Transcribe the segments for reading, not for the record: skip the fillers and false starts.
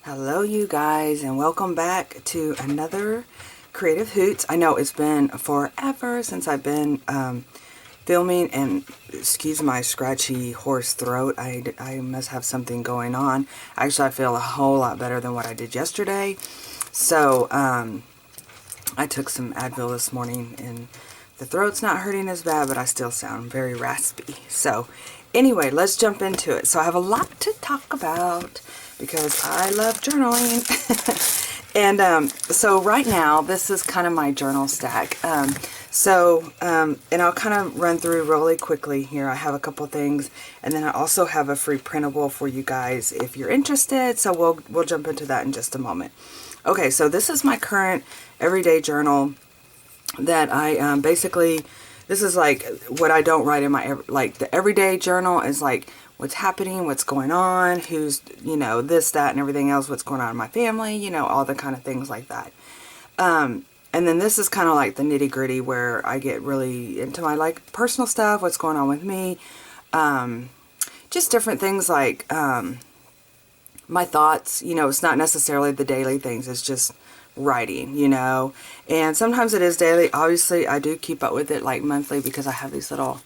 Hello you guys, and welcome back to another Creative Hoots. I know it's been forever since I've been filming, and excuse my scratchy hoarse throat. I must have something going on. Actually, I feel a whole lot better than what I did yesterday. So I took some Advil this morning and the throat's not hurting as bad, but I still sound very raspy. So anyway, let's jump into it. So I have a lot to talk about because I love journaling. And so right now, this is kind of my journal stack. And I'll kind of run through really quickly here. I have a couple things, and then I also have a free printable for you guys if you're interested. So we'll jump into that in just a moment. Okay, so this is my current everyday journal that I basically, this is like what I don't write in my, like the everyday journal is like what's happening, what's going on, who's, you know, this, that, and everything else, what's going on in my family, you know, all the kind of things like that. And then this is kind of like the nitty gritty where I get really into my like personal stuff, what's going on with me, just different things like my thoughts. You know, it's not necessarily the daily things, it's just writing, you know, and sometimes it is daily. Obviously I do keep up with it like monthly because I have these little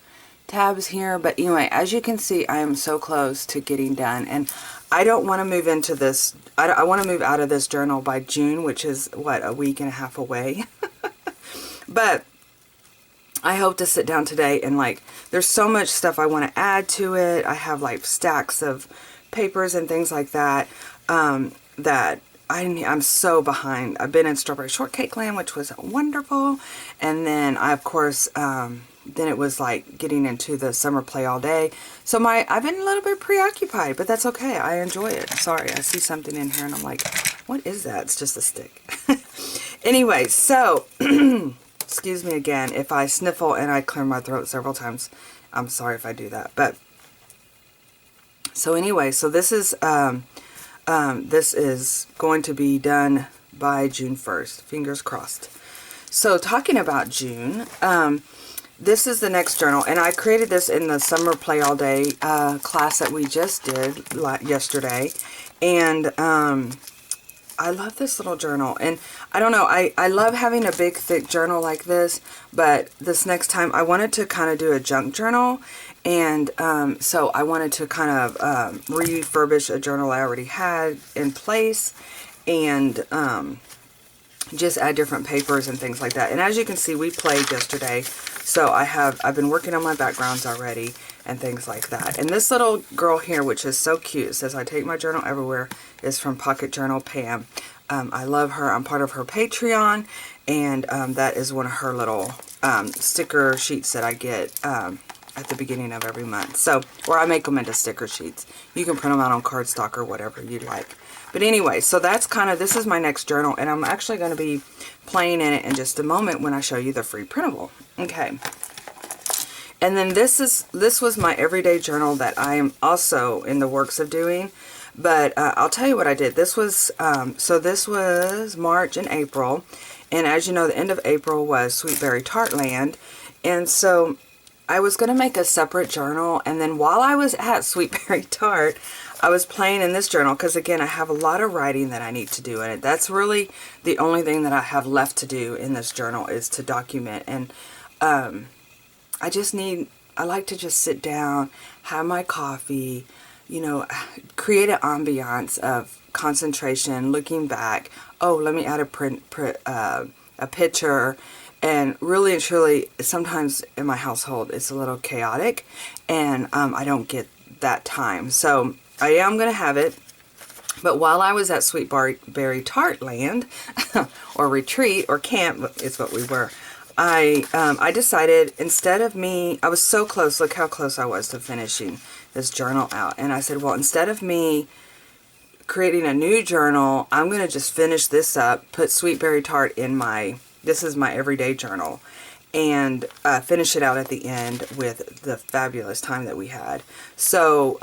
tabs here. But anyway, as you can see, I am so close to getting done, and I don't want to move into this. I want to move out of this journal by June, which is what, a week and a half away. But I hope to sit down today and like, there's so much stuff I want to add to it. I have like stacks of papers and things like that, that I'm so behind. I've been in Strawberry Shortcake Land, which was wonderful. And then I, of course, then it was like getting into the summer play all day. So I've been a little bit preoccupied, but that's okay. I enjoy it. Sorry, I see something in here and I'm like, what is that? It's just a stick. Anyway, so, excuse me again, if I sniffle and I clear my throat several times, I'm sorry if I do that. But, so anyway, so this is going to be done by June 1st. Fingers crossed. So talking about June, this is the next journal, and I created this in the summer play all day class that we just did yesterday. And I love this little journal, and I don't know, I love having a big thick journal like this, but this next time I wanted to kind of do a junk journal. And so I wanted to kind of refurbish a journal I already had in place, and just add different papers and things like that. And as you can see, we played yesterday, so I've been working on my backgrounds already and things like that. And this little girl here, which is so cute, it says I take my journal everywhere, is from Journal Pam. I love her. I'm part of her Patreon, and that is one of her little sticker sheets that I get at the beginning of every month. So, or I make them into sticker sheets. You can print them out on cardstock or whatever you'd like. But anyway, so that's kind of, this is my next journal, and I'm actually going to be playing in it in just a moment when I show you the free printable. Okay. And then this was my everyday journal that I am also in the works of doing. But I'll tell you what I did. This was, so this was March and April. And as you know, the end of April was Sweet Berry Tart Land. And so I was going to make a separate journal, and then while I was at Sweet Berry Tart, I was playing in this journal because, again, I have a lot of writing that I need to do in it. That's really the only thing that I have left to do in this journal is to document. And I like to just sit down, have my coffee, you know, create an ambiance of concentration, looking back. Oh, let me add a picture. And really and truly, sometimes in my household, it's a little chaotic, and I don't get that time. So I am going to have it. But while I was at Sweet Berry Tart Land, or retreat, or camp is what we were, I decided, instead of me, I was so close, look how close I was to finishing this journal out. And I said, well, instead of me creating a new journal, I'm going to just finish this up, put Sweet Berry Tart in this is my everyday journal, and finish it out at the end with the fabulous time that we had. So,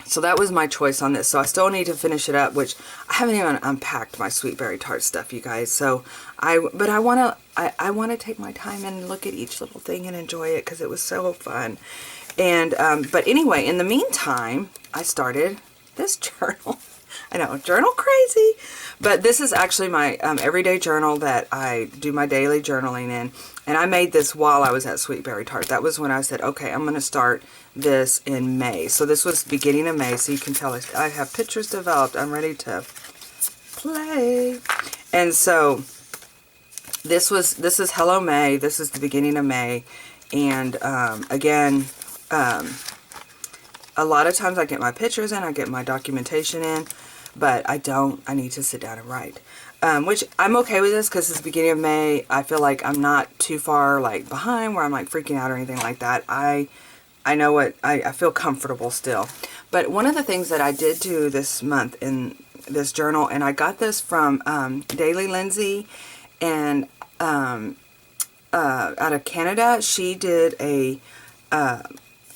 so that was my choice on this. So I still need to finish it up, which I haven't even unpacked my Sweet Berry Tart stuff, you guys. So I want to take my time and look at each little thing and enjoy it because it was so fun. And, but anyway, in the meantime, I started this journal. I know, journal crazy. But this is actually my everyday journal that I do my daily journaling in. And I made this while I was at Sweet Berry Tart. That was when I said, okay, I'm going to start this in May. So this was beginning of May. So you can tell I have pictures developed. I'm ready to play. And so this is Hello May. This is the beginning of May. And again, a lot of times I get my pictures in, I get my documentation in, but I need to sit down and write. Which I'm okay with this because it's the beginning of May. I feel like I'm not too far like behind where I'm like freaking out or anything like that. I know what, I feel comfortable still. But one of the things that I did do this month in this journal, and I got this from Daily Lindsay, and out of Canada, she did a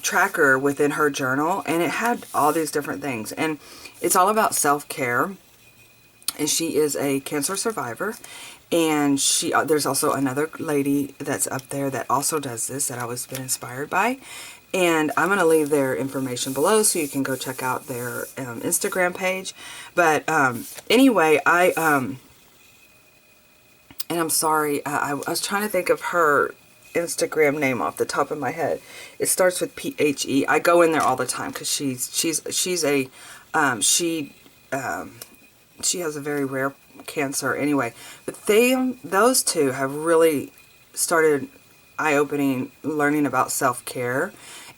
tracker within her journal, and it had all these different things, and it's all about self-care. And she is a cancer survivor, and there's also another lady that's up there that also does this that I was been inspired by, and I'm going to leave their information below so you can go check out their Instagram page. But anyway, and I'm sorry, I was trying to think of her Instagram name off the top of my head. It starts with PHE. I go in there all the time because she has a very rare cancer anyway. But those two have really started eye-opening, learning about self-care.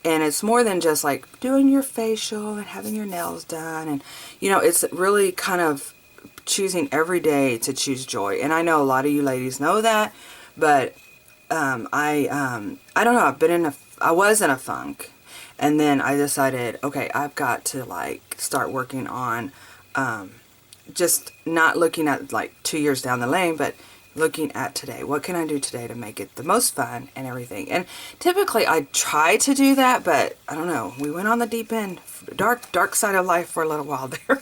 And it's more than just like doing your facial and having your nails done. And, you know, it's really kind of choosing every day to choose joy. And I know a lot of you ladies know that, but I don't know, I was in a funk, and then I decided, okay, I've got to like start working on just not looking at like 2 years down the lane, but looking at today. What can I do today to make it the most fun and everything? And typically I try to do that, but I don't know, we went on the deep end, dark side of life for a little while there.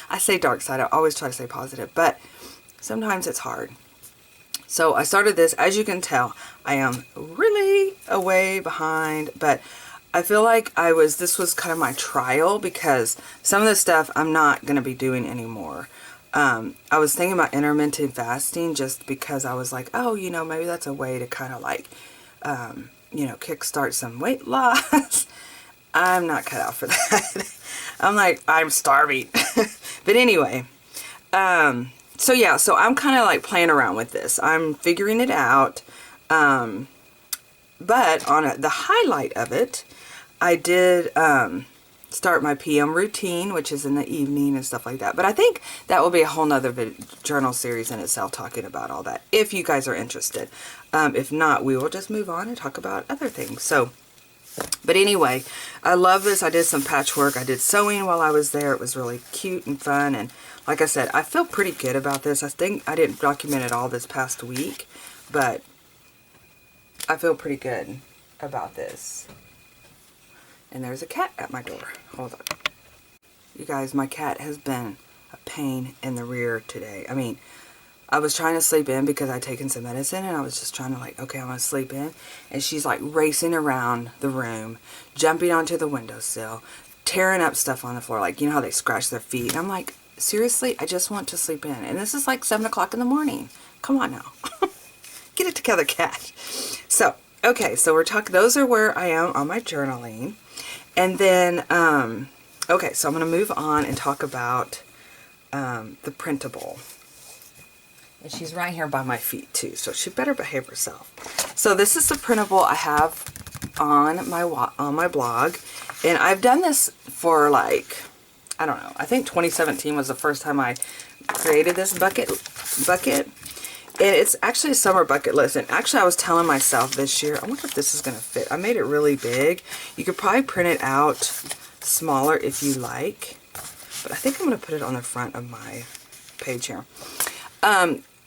I say dark side, I always try to say positive, but sometimes it's hard. So I started this. As you can tell, I am really way behind, but I feel like this was kind of my trial, because some of the stuff I'm not going to be doing anymore. I was thinking about intermittent fasting just because I was like, oh, you know, maybe that's a way to kind of like, you know, kickstart some weight loss. I'm not cut out for that. I'm like, I'm starving. But anyway, so yeah, so I'm kind of like playing around with this. I'm figuring it out. But on the highlight of it, I did start my PM routine, which is in the evening and stuff like that. But I think that will be a whole nother journal series in itself, talking about all that, if you guys are interested. If not, we will just move on and talk about other things. So, but anyway, I love this. I did some patchwork. I did sewing while I was there. It was really cute and fun. And like I said, I feel pretty good about this. I think I didn't document it all this past week, but I feel pretty good about this. And there's a cat at my door. Hold on. You guys, my cat has been a pain in the rear today. I mean, I was trying to sleep in because I'd taken some medicine, and I was just trying to like, okay, I'm going to sleep in. And she's like racing around the room, jumping onto the windowsill, tearing up stuff on the floor. Like, you know how they scratch their feet? And I'm like, seriously, I just want to sleep in. And this is like 7 o'clock in the morning. Come on now. Get it together, cat. So, okay, so we're talking, those are where I am on my journaling. And then, okay, so I'm going to move on and talk about the printable. And she's right here by my feet too, so she better behave herself. So this is the printable I have on my blog. And I've done this for like, I don't know, I think 2017 was the first time I created this bucket. And it's actually a summer bucket list. And actually I was telling myself this year, I wonder if this is going to fit. I made it really big. You could probably print it out smaller if you like. But I think I'm going to put it on the front of my page here.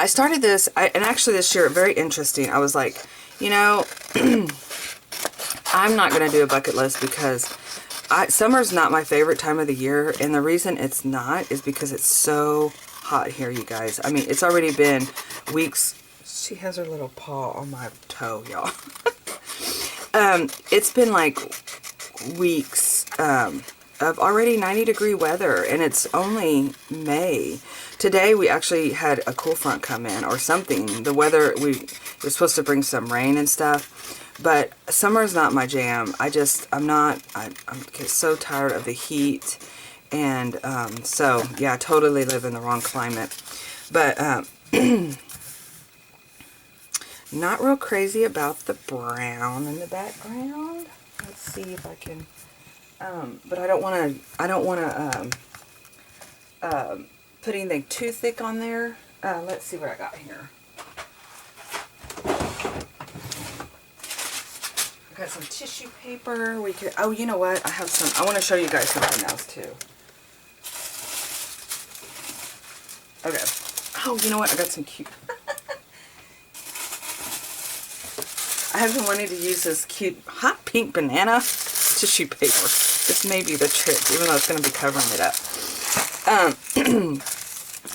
I started this, and actually this year, very interesting. I was like, you know, I'm not going to do a bucket list because summer's not my favorite time of the year. And the reason it's not is because it's so hot here, you guys. I mean, it's already been weeks. She has her little paw on my toe, y'all. It's been like weeks of already 90-degree weather, and it's only May. Today we actually had a cool front come in or something. The weather, it was supposed to bring some rain and stuff, but summer is not my jam. I'm so tired of the heat, and so yeah, I totally live in the wrong climate. But not real crazy about the brown in the background. Let's see if I can, but I don't want to put anything too thick on there. Let's see what I got here. I got some tissue paper. We could, oh, you know what? I have some, I want to show you guys something else too. Okay. Oh, you know what? I got some cute. I have been wanting to use this cute hot pink banana tissue paper. This may be the trick, even though it's going to be covering it up.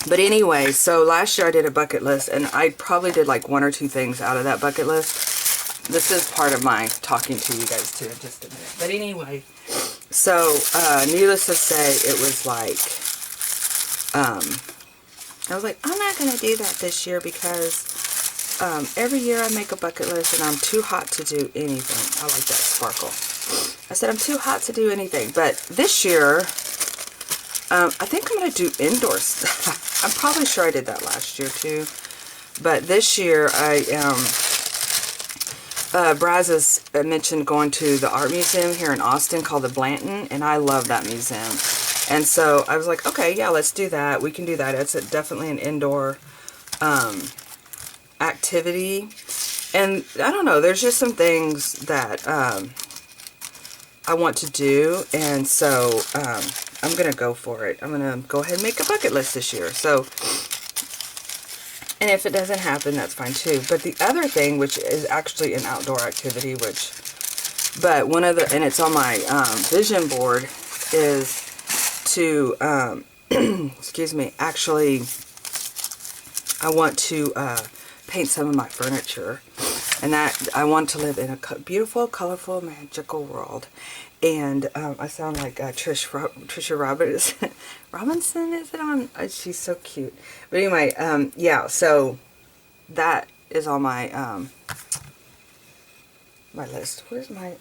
But anyway, so last year I did a bucket list, and I probably did like 1 or 2 things out of that bucket list. This is part of my talking to you guys too in just a minute. But anyway, so needless to say, it was like, I was like, I'm not going to do that this year because every year I make a bucket list and I'm too hot to do anything. I like that sparkle. I said I'm too hot to do anything. But this year, I think I'm going to do indoor stuff. I'm probably sure I did that last year too. But this year, Braz has mentioned going to the art museum here in Austin called the Blanton, and I love that museum. And so I was like, okay, yeah, let's do that. We can do that. It's definitely an indoor activity. And I don't know, there's just some things that I want to do, and so I'm going to go for it. I'm going to go ahead and make a bucket list this year. So, and if it doesn't happen, that's fine too. But the other thing, which is actually an outdoor activity, but one of the, and it's on my vision board, is to, excuse me, actually, I want to paint some of my furniture. And that, I want to live in a beautiful, colorful, magical world. And I sound like Trisha Robinson, is it on? She's so cute. But anyway, yeah, so that is on my my list. Where's my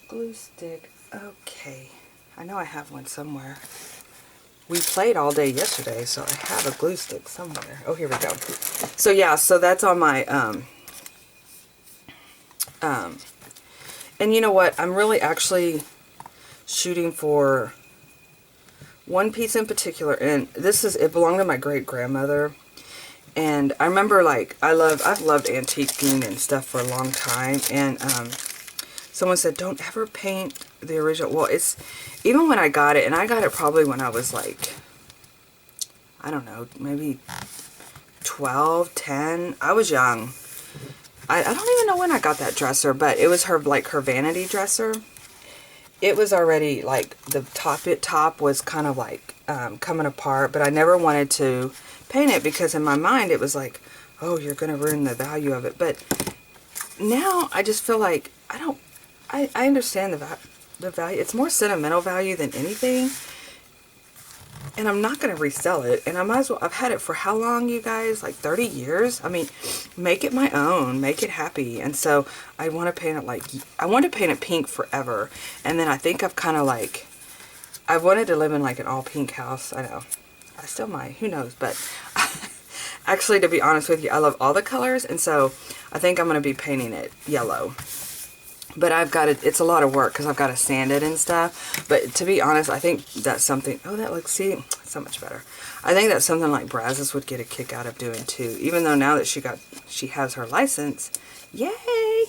glue stick? Okay, I know I have one somewhere. We played all day yesterday, so I have a glue stick somewhere. Oh, here we go. So yeah, so that's on my and you know what? I'm really actually shooting for one piece in particular, and it belonged to my great grandmother. And I remember, like, I've loved antiquing and stuff for a long time. And someone said, don't ever paint the original. Well, it's, even when I got it, and I got it probably when I was like, I don't know, maybe 12, 10. I was young. I don't even know when I got that dresser, but it was her vanity dresser. It was already, like, the top was kind of like coming apart, but I never wanted to paint it because in my mind it was like, oh, you're going to ruin the value of it. But now I just feel like I understand the value. It's more sentimental value than anything. And I'm not going to resell it. And I might as well, I've had it for how long, you guys? Like 30 years? I mean, make it my own. Make it happy. And so I want to paint it like, I want to paint it pink forever. And then I think I've kind of like, I've wanted to live in like an all pink house. I know. I still might. Who knows? But actually, to be honest with you, I love all the colors. And so I think I'm going to be painting it yellow. But I've got it, it's a lot of work because I've got to sand it and stuff. But to be honest, I think that's something, oh, that looks, see, so much better. I think that's something like Brazos would get a kick out of doing too. Even though now that she has her license, yay!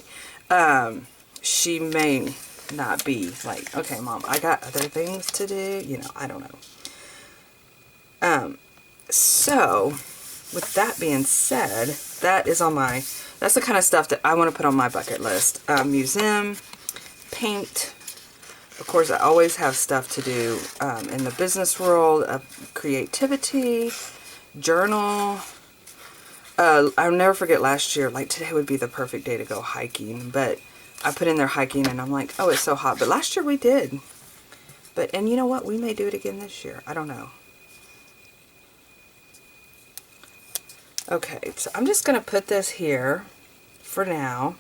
She may not be like, okay, Mom, I got other things to do. You know, I don't know. So, with that being said, that is on my, that's the kind of stuff that I want to put on my bucket list. Museum, paint. Of course, I always have stuff to do in the business world of creativity, journal. I'll never forget last year, like today would be the perfect day to go hiking, but I put in there hiking and I'm like, oh, it's so hot. But last year we did. But, and you know what? We may do it again this year. I don't know. Okay, so I'm just going to put this here for now.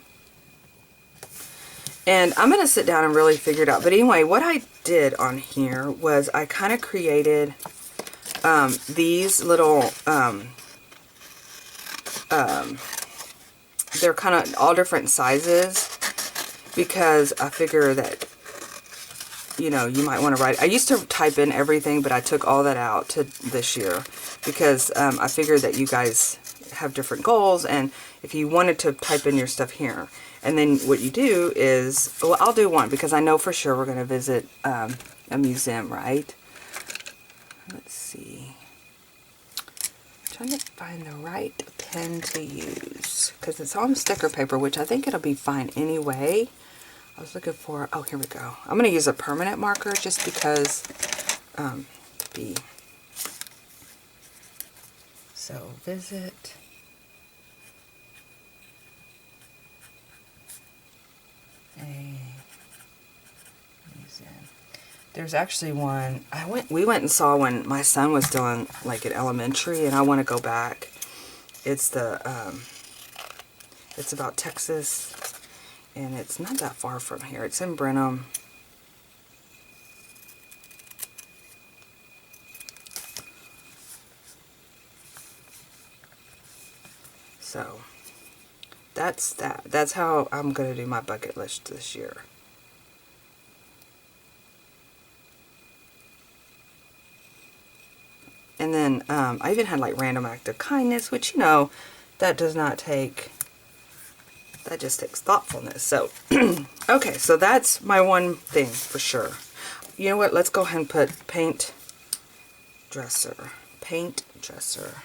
And I'm going to sit down and really figure it out. But anyway, what I did on here was I kind of created these little, they're kind of all different sizes because I figure that, you know, you might want to write. I used to type in everything, but I took all that out to this year because I figured that you guys have different goals, and if you wanted to type in your stuff here, and then what you do is, well, I'll do one because I know for sure we're going to visit a museum, right? Let's see. I'm trying to find the right pen to use because it's on sticker paper, which I think it'll be fine anyway. I was looking for, oh, here we go. I'm going to use a permanent marker just because, so visit a museum. There's actually one, we went and saw when my son was doing like at elementary, and I want to go back. It's the, it's about Texas, and it's not that far from here. It's in Brenham. So that's that. That's how I'm going to do my bucket list this year. And then I even had like random act of kindness, which, you know, that does not take, that just takes thoughtfulness. So, okay, so that's my one thing for sure. You know what? Let's go ahead and put paint dresser. Paint dresser.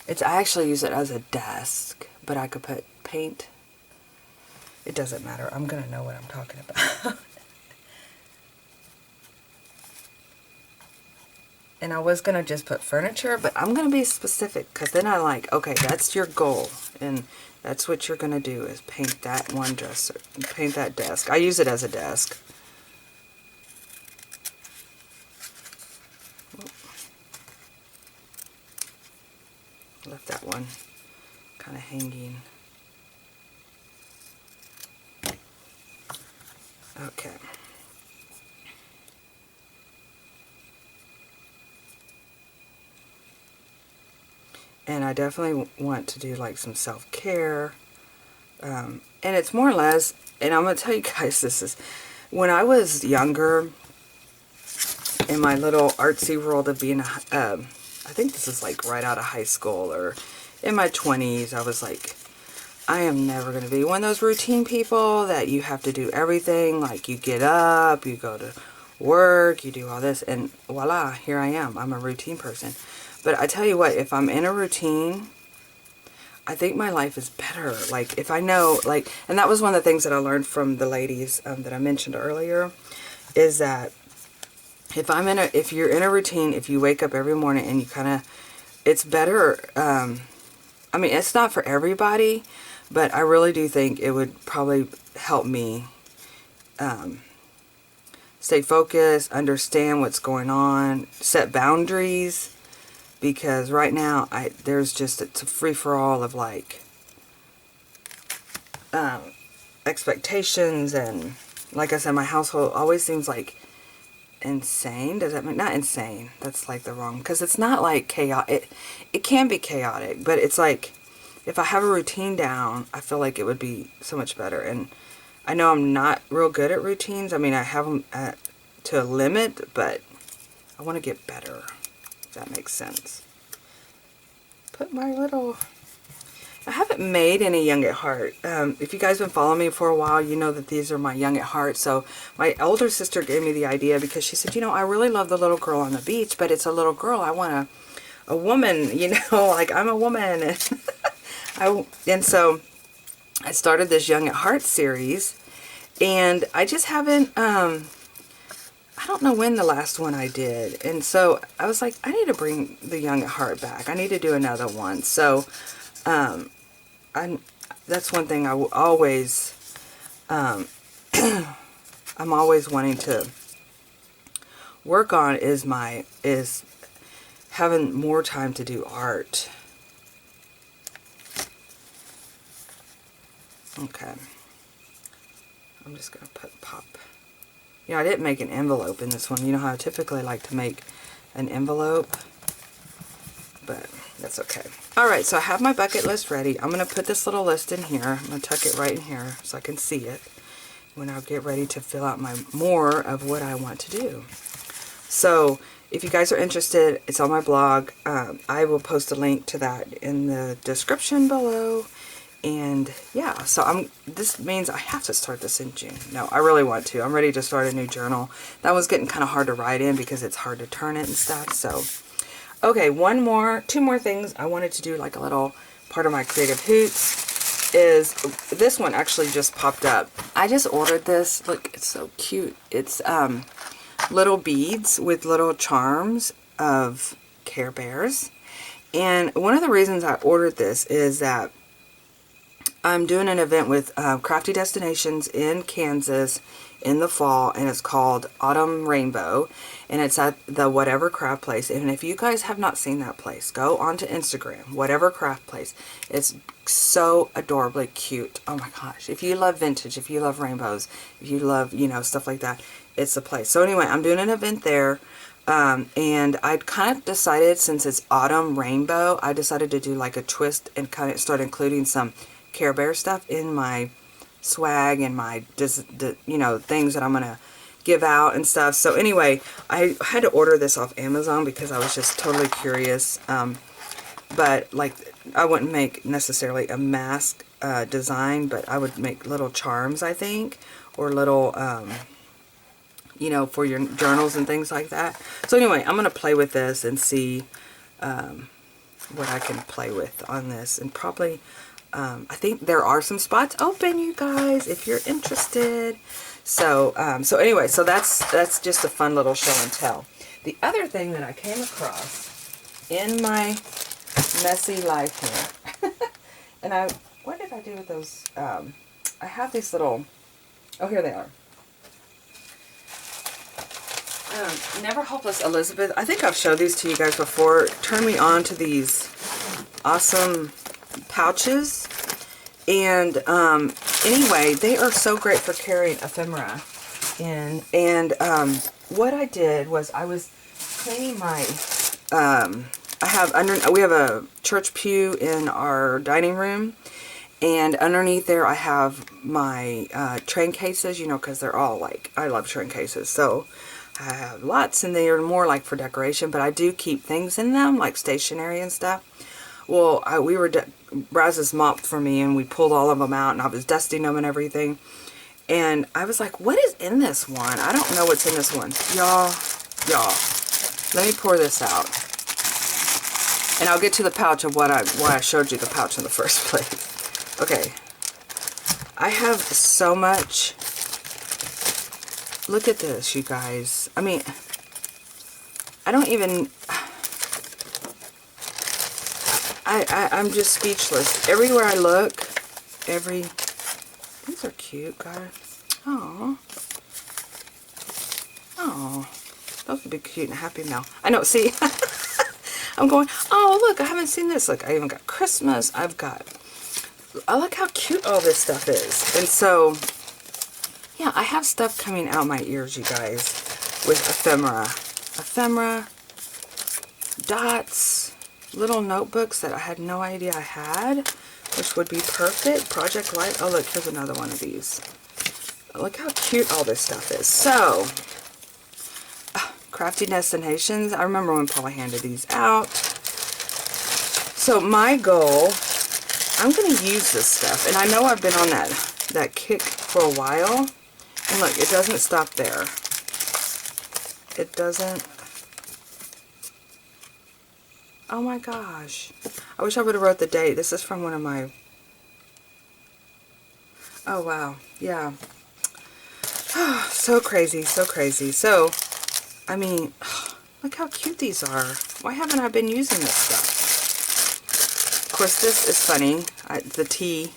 It's, I actually use it as a desk, but I could put paint. It doesn't matter. I'm going to know what I'm talking about. And I was going to just put furniture, but I'm going to be specific because then I like, okay, that's your goal. And that's what you're going to do is paint that one dresser, paint that desk. I use it as a desk. Left that one kind of hanging. Okay. And I definitely want to do like some self-care. And it's more or less, and I'm going to tell you guys, this is, when I was younger, in my little artsy world of being, I think this is like right out of high school or in my 20s, I was like, I am never going to be one of those routine people that you have to do everything. Like you get up, you go to work, you do all this, and voila, here I am. I'm a routine person. But I tell you what, if I'm in a routine, I think my life is better. Like, if I know, like, and that was one of the things that I learned from the ladies that I mentioned earlier, is that if you're in a routine, if you wake up every morning and you kind of, it's better, I mean, it's not for everybody, but I really do think it would probably help me stay focused, understand what's going on, set boundaries. Because right now, there's just, it's a free-for-all of, like, expectations. And, like I said, my household always seems, like, insane. Does that mean, not insane. That's, like, the wrong, because it's not, like, chaotic. It can be chaotic, but it's, like, if I have a routine down, I feel like it would be so much better. And I know I'm not real good at routines. I mean, I have them to a limit, but I want to get better. If that makes sense. Put my little, I haven't made any young at heart. If you guys been following me for a while, you know that these are my young at heart. So my older sister gave me the idea because she said, you know, I really love the little girl on the beach, but it's a little girl. I want a woman, you know, like I'm a woman. And so I started this young at heart series, and I just haven't, I don't know when the last one I did. And so I was like, I need to bring the young at heart back. I need to do another one. So that's one thing I will always, I'm always wanting to work on is having more time to do art. Okay. I'm just going to pop. You know, I didn't make an envelope in this one. You know how I typically like to make an envelope, but that's okay. Alright, so I have my bucket list ready. I'm going to put this little list in here. I'm going to tuck it right in here so I can see it when I'll get ready to fill out my more of what I want to do. So, if you guys are interested, it's on my blog. I will post a link to that in the description below. And yeah, so this means I have to start this in June. No, I really want to. I'm ready to start a new journal. That was getting kind of hard to write in because it's hard to turn it and stuff. So, okay, two more things I wanted to do, like a little part of my Creative Hoots, is this one actually just popped up. I just ordered this. Look, it's so cute. It's little beads with little charms of Care Bears. And one of the reasons I ordered this is that I'm doing an event with Crafty Destinations in Kansas in the fall, and it's called Autumn Rainbow, and it's at the Whatever Craft Place. And if you guys have not seen that place, go onto Instagram, Whatever Craft Place. It's so adorably cute. Oh my gosh. If you love vintage, if you love rainbows, if you love, you know, stuff like that, it's the place. So anyway, I'm doing an event there. And I kind of decided, since it's Autumn Rainbow, I decided to do like a twist and kind of start including some Care Bear stuff in my swag and my, you know, things that I'm going to give out and stuff. So anyway, I had to order this off Amazon because I was just totally curious. But like, I wouldn't make necessarily a mask design, but I would make little charms, I think, or little, you know, for your journals and things like that. So anyway, I'm going to play with this and see what I can play with on this. And probably, I think there are some spots open, you guys, if you're interested. So, so anyway, so that's just a fun little show and tell. The other thing that I came across in my messy life here, and what did I do with those? I have these little, oh, here they are. Never Hopeless Elizabeth. I think I've showed these to you guys before. Turned me on to these awesome pouches. And anyway, they are so great for carrying ephemera in. And what I did was I was cleaning my, we have a church pew in our dining room. And underneath there I have my train cases, you know, because they're all like, I love train cases. So I have lots, and they are more like for decoration, but I do keep things in them, like stationery and stuff. Well, Braz's mopped for me, and we pulled all of them out, and I was dusting them and everything. And I was like, what is in this one? I don't know what's in this one. Y'all, let me pour this out. And I'll get to the pouch of why I showed you the pouch in the first place. Okay. I have so much. Look at this, you guys. I mean, I don't even... I'm just speechless. Everywhere I look, these are cute, guys. Oh, those would be cute and Happy Mail. I know, see, I'm going, oh, look, I haven't seen this. Look, I even got Christmas. I like how cute all this stuff is. And so, yeah, I have stuff coming out my ears, you guys, with ephemera, dots, little notebooks that I had no idea I had, which would be perfect. Project Light. Oh, look, here's another one of these. Look how cute all this stuff is. So, Crafty Destinations. I remember when Paula handed these out. So, my goal, I'm going to use this stuff. And I know I've been on that kick for a while. And look, it doesn't stop there. It doesn't. Oh my gosh. I wish I would have wrote the date. This is from one of my... Oh wow. Yeah. So crazy. So crazy. So, I mean, look how cute these are. Why haven't I been using this stuff? Of course, this is funny. The tea.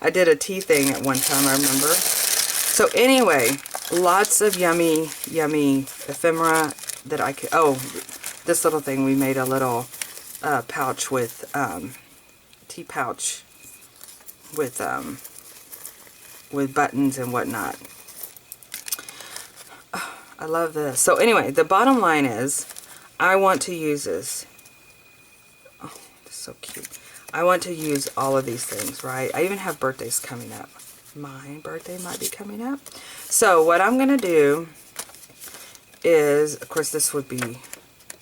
I did a tea thing at one time, I remember. So anyway, lots of yummy ephemera that I could, oh, this little thing, we made a little pouch with, tea pouch with buttons and whatnot. Oh, I love this. So anyway, the bottom line is, I want to use this. Oh, this is so cute. I want to use all of these things, right? I even have birthdays coming up. My birthday might be coming up. So what I'm going to do is, of course this would be,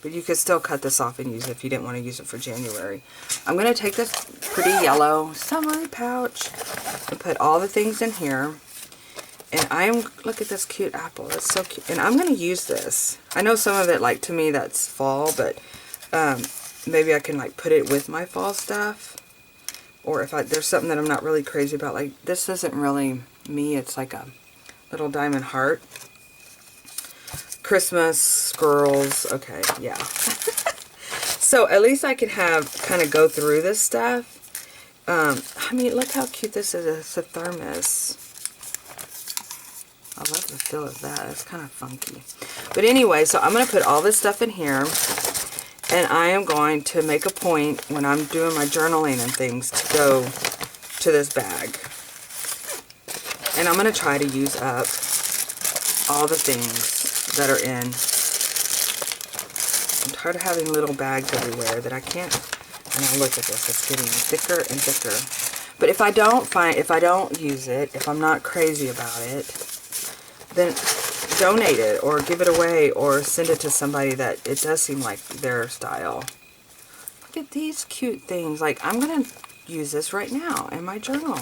but you could still cut this off and use it if you didn't want to use it for January. I'm going to take this pretty yellow summery pouch and put all the things in here. And look at this cute apple. It's so cute. And I'm going to use this. I know some of it, like, to me that's fall, but maybe I can, like, put it with my fall stuff. Or if there's something that I'm not really crazy about, like, this isn't really me. It's like a little diamond heart. Christmas, squirrels. Okay, yeah. So at least I can kind of go through this stuff. I mean, look how cute this is. It's a thermos. I love the feel of that. It's kind of funky. But anyway, so I'm going to put all this stuff in here. And I am going to make a point when I'm doing my journaling and things to go to this bag. And I'm going to try to use up all the things that are in. I'm tired of having little bags everywhere that I can't. And now look at this. It's getting thicker and thicker. But if I don't use it, if I'm not crazy about it, then donate it or give it away or send it to somebody that it does seem like their style. Look at these cute things. Like, I'm going to use this right now in my journal.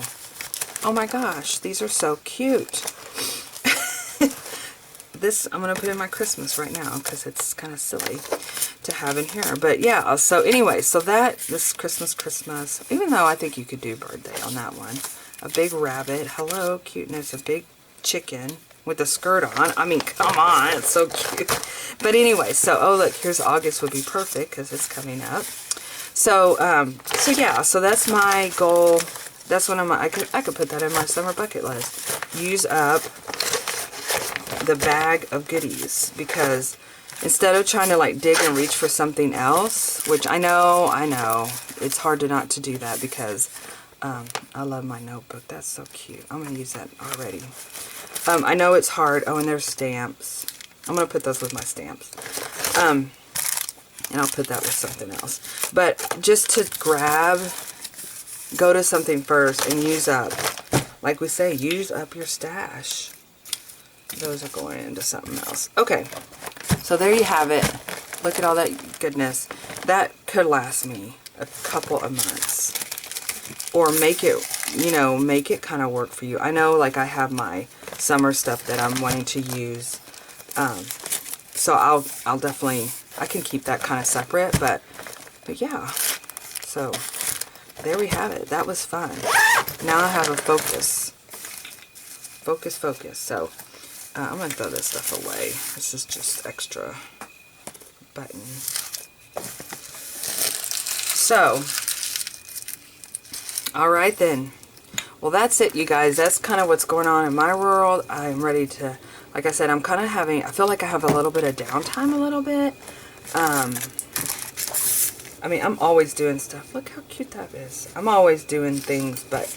Oh my gosh, these are so cute. This I'm going to put in my Christmas right now because it's kind of silly to have in here. But yeah, so anyway, so this Christmas, even though I think you could do birthday on that one. A big rabbit. Hello, cuteness. A big chicken with a skirt on. I mean, come on, it's so cute. But anyway, so, oh look, here's August would be perfect because it's coming up. So, so yeah, so that's my goal. That's what I could put that in my summer bucket list. Use up the bag of goodies, because instead of trying to like dig and reach for something else, which I know, it's hard not to do that because I love my notebook. That's so cute. I'm going to use that already. I know it's hard. Oh, and there's stamps. I'm going to put those with my stamps. And I'll put that with something else. But just to go to something first and use up, like we say, use up your stash. Those are going into something else. Okay, so there you have it. Look at all that goodness. That could last me a couple of months. Or make it, make it kind of work for you. I know, like, I have my summer stuff that I'm wanting to use. So I'll definitely, I can keep that kind of separate, but yeah. So there we have it. That was fun. Now I have a focus. Focus. So I'm going to throw this stuff away. This is just extra button. So, alright then. Well, that's it, you guys. That's kind of what's going on in my world. I'm ready to, like I said, I'm kind of having, I feel like I have a little bit of downtime a little bit. I mean, I'm always doing stuff. Look how cute that is. I'm always doing things, but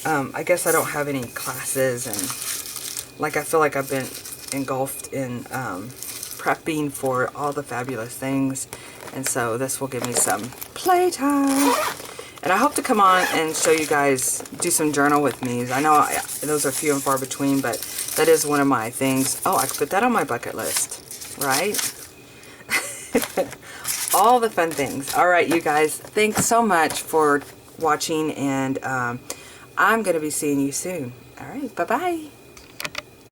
I guess I don't have any classes, and like I feel like I've been engulfed in prepping for all the fabulous things, and so this will give me some playtime. And I hope to come on and show you guys, do some journal with me. I know those are few and far between, but that is one of my things. Oh, I could put that on my bucket list, right? All the fun things. All right, you guys, thanks so much for watching, and I'm going to be seeing you soon. All right, bye-bye.